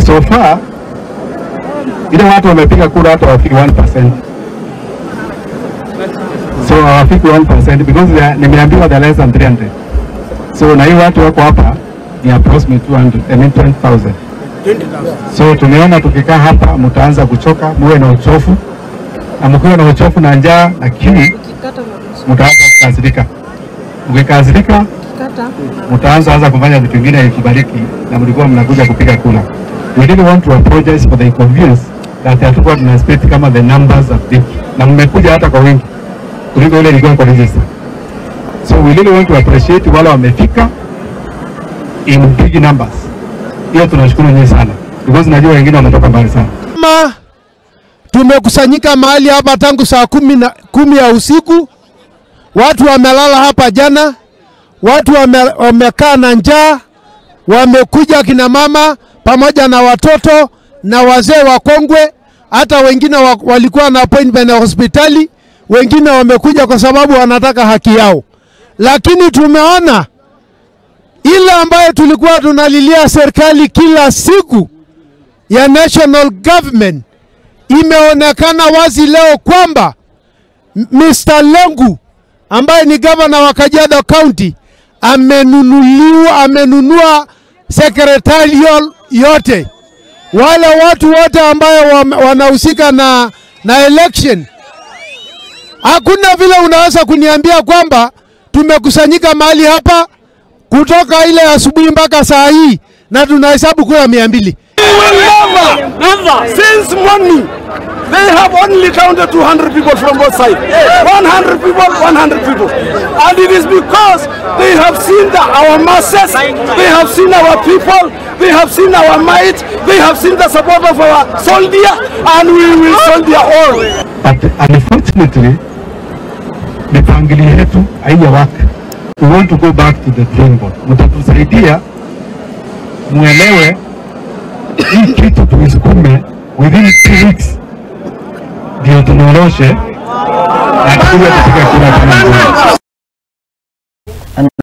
So far ile watu wamepiga kura hata wafiki 1%. So hawafiki 1% because nimeambiwa the less than 300. So na hii watu wako hapa ni approximately 20,000. So tumeona tukikaa hapa mtaanza kuchoka, muwe na uchofu. Na mkiwa na uchofu na njaa, lakini mtaanza kukasirika. Mkikasirika mtaanza kufanya vitu vingine ikibariki na mlikuwa mnakuja kupiga kura. We really want to apologize for the inconvenience that hatukuwa tunaspeak kama the numbers of people. Na mmekuja hata kwa wingi kuliko ile ilikuwa kwa register. So we really want to appreciate wale wamefika in big numbers. Hiyo tunashukuru nyinyi sana because najua wengine wanatoka mbali sana. Tumekusanyika mahali hapa tangu saa 10 ya usiku. Watu wamelala hapa jana. Watu wamekaa na njaa. Wamekuja kina mama pamoja na watoto na wazee wakongwe. Hata wengine walikuwa na appointment ya hospitali. Wengine wamekuja kwa sababu wanataka haki yao. Lakini tumeona ile ambayo tulikuwa tunalilia serikali kila siku ya national government imeonekana wazi leo kwamba Mr. Lengu ambaye ni governor wa Kajiado County amenunua secretarial yote. Wale watu wote ambao wanahusika na election. Hakuna vile unaweza kuniambia kwamba tumekusanyika mahali hapa kutoka ile asubuhi mpaka saa hii na tunahesabu kura 200. Never. Since morning, they have only counted 200 people from both sides. 100 people, 100 people. And it is because they have seen our masses, they have seen our people, they have seen our might, they have seen the support of our soldier, and we will soldier all. But unfortunately, mipangilio yetu haijawaka. We want to go back to the drawing board. Mtatusaidia muelewe hii kitu tuisukume within 2 weeks ndio tunaoloshe na kuja kupiga kura.